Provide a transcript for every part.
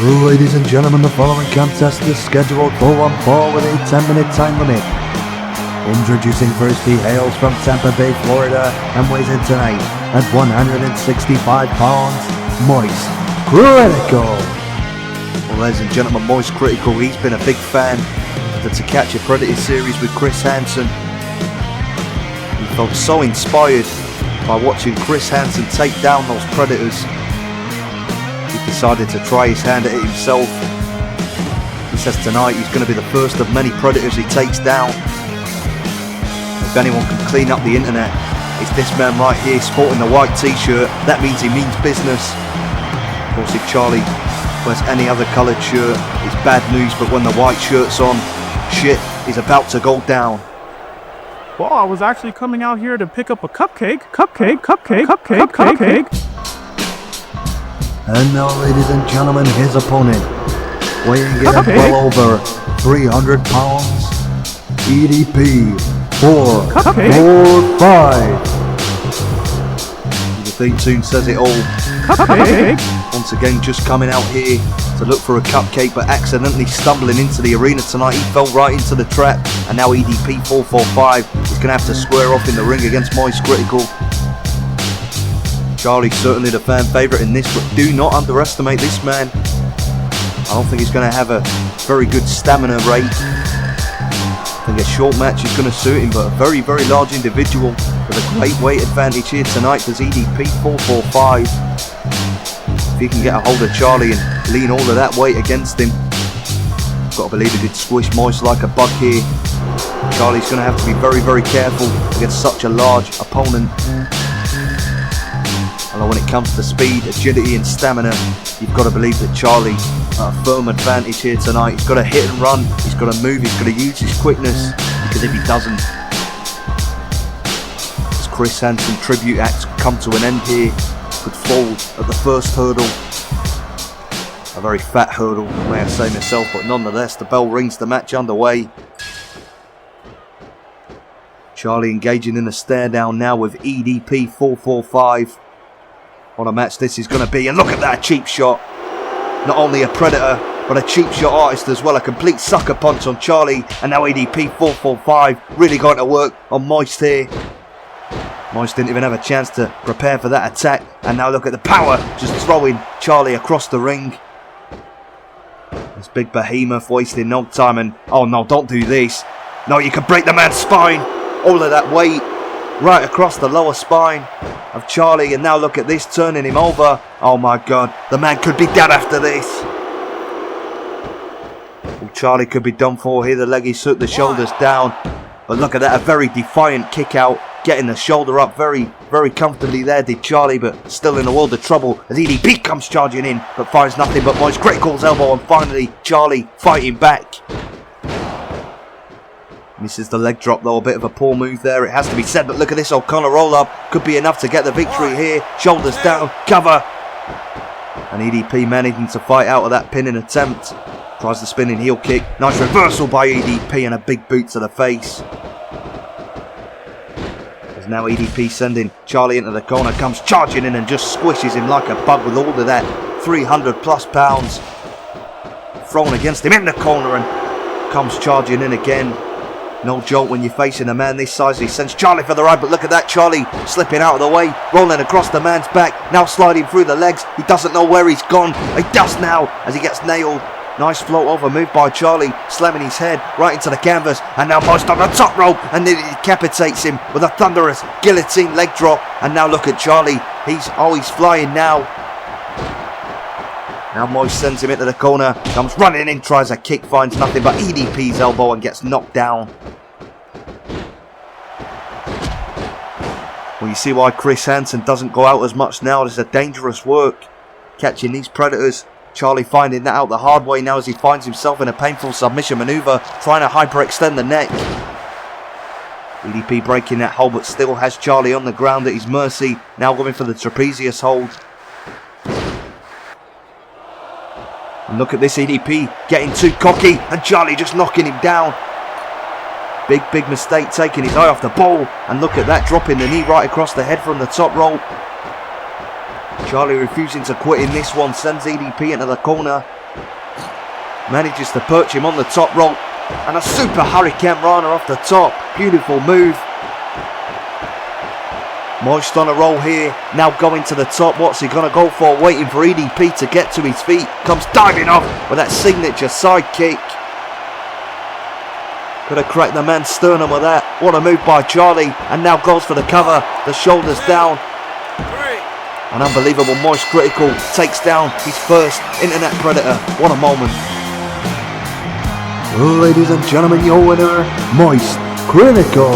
Ladies and gentlemen, the following contest is scheduled for 1 with a 10-minute time limit. Introducing first, he hails from Tampa Bay, Florida, and weighs in tonight at 165 pounds, Moistcritikal. Well, ladies and gentlemen, Moistcritikal, he's been a big fan of the To Catch a Predator series with Chris Hansen. He felt so inspired by watching Chris Hansen take down those predators. He decided to try his hand at it himself. He says tonight he's going to be the first of many predators he takes down. If anyone can clean up the internet, it's this man right here sporting the white t-shirt. That means he means business. Of course, if Charlie wears any other coloured shirt, it's bad news, but when the white shirt's on, shit is about to go down. Well, I was actually coming out here to pick up a cupcake. And now, ladies and gentlemen, his opponent, weighing in at well over 300 pounds, EDP445. The theme tune says it all. Once again, just coming out here to look for a cupcake, but accidentally stumbling into the arena tonight. He fell right into the trap, and now EDP445 is going to have to square off in the ring against Moistcritikal. Charlie's certainly the fan favourite in this, but do not underestimate this man. I don't think he's going to have a very good stamina rate. I think a short match is going to suit him, but a very, very large individual with a great weight advantage here tonight for EDP445. If he can get a hold of Charlie and lean all of that weight against him, got to believe he could squish Moist like a bug here. Charlie's going to have to be very, very careful against such a large opponent. Although when it comes to speed, agility and stamina, you've got to believe that Charlie a firm advantage here tonight. He's got to hit and run, he's got to move, he's got to use his quickness, because if he doesn't, this Chris Hansen tribute act come to an end here, could fall at the first hurdle. A very fat hurdle, may I say myself, but nonetheless, the bell rings, the match underway. Charlie engaging in a stare down now with EDP445. What a match this is going to be, and look at that cheap shot. Not only a predator, but a cheap shot artist as well. A complete sucker punch on Charlie, and now EDP445 really going to work on Moist here. Moist didn't even have a chance to prepare for that attack, and now look at the power, just throwing Charlie across the ring. This big behemoth wasting no time, and oh no, don't do this. No, you can break the man's spine. All of that weight right across the lower spine of Charlie, and now look at this, turning him over. Oh my god, the man could be dead after this. Well, Charlie could be done for here. The leg, he took the shoulders down, but look at that, a very defiant kick out, getting the shoulder up very, very comfortably there did Charlie, but still in a world of trouble as EDP comes charging in, but finds nothing but Moistcritikal's elbow, and finally Charlie fighting back. Misses the leg drop though, a bit of a poor move there, it has to be said, but look at this O'Connor roll up, could be enough to get the victory here. Shoulders down, cover, and EDP managing to fight out of that pinning attempt. Tries the spinning heel kick, nice reversal by EDP and a big boot to the face. As now EDP sending Charlie into the corner, comes charging in and just squishes him like a bug with all of that 300 plus pounds thrown against him in the corner, and comes charging in again. No joke when you're facing a man this size. He sends Charlie for the ride, but look at that, Charlie slipping out of the way, rolling across the man's back, now sliding through the legs. He doesn't know where he's gone. He does now as he gets nailed. Nice float over move by Charlie, slamming his head right into the canvas, and now Moist on the top rope, and then he decapitates him with a thunderous guillotine leg drop. And now look at Charlie, he's flying now. Now Moist sends him into the corner, comes running in, tries a kick, finds nothing but EDP's elbow and gets knocked down. Well, you see why Chris Hansen doesn't go out as much now. This is a dangerous work, catching these predators. Charlie finding that out the hard way now as he finds himself in a painful submission maneuver, trying to hyperextend the neck. EDP breaking that hold, but still has Charlie on the ground at his mercy, now going for the trapezius hold. And look at this, EDP getting too cocky, and Charlie just knocking him down. Big mistake, taking his eye off the ball, and look at that, dropping the knee right across the head from the top rope. Charlie refusing to quit in this one, sends EDP into the corner. Manages to perch him on the top rope. And a super Hurricane Rana off the top. Beautiful move. Moist on a roll here. Now going to the top. What's he going to go for? Waiting for EDP to get to his feet. Comes diving off with that signature side kick. Could have cracked the man's sternum with that. What a move by Charlie. And now goes for the cover. The shoulders down. An unbelievable Moistcritikal takes down his first internet predator. What a moment. Ladies and gentlemen, your winner, Moistcritikal.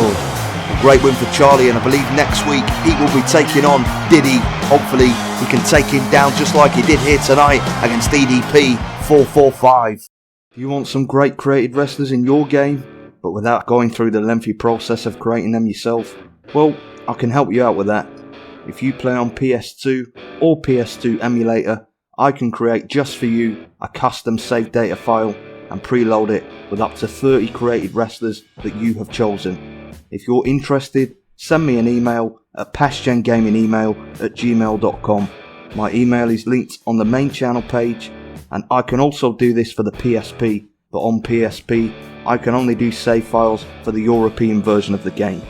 Great win for Charlie, and I believe next week he will be taking on Diddy. Hopefully he can take him down just like he did here tonight against EDP445. If you want some great created wrestlers in your game, but without going through the lengthy process of creating them yourself, well, I can help you out with that. If you play on PS2 or PS2 emulator, I can create just for you a custom save data file and preload it with up to 30 created wrestlers that you have chosen. If you're interested, send me an email at pastgengamingemail@gmail.com. My email is linked on the main channel page, and I can also do this for the PSP, but on PSP I can only do save files for the European version of the game.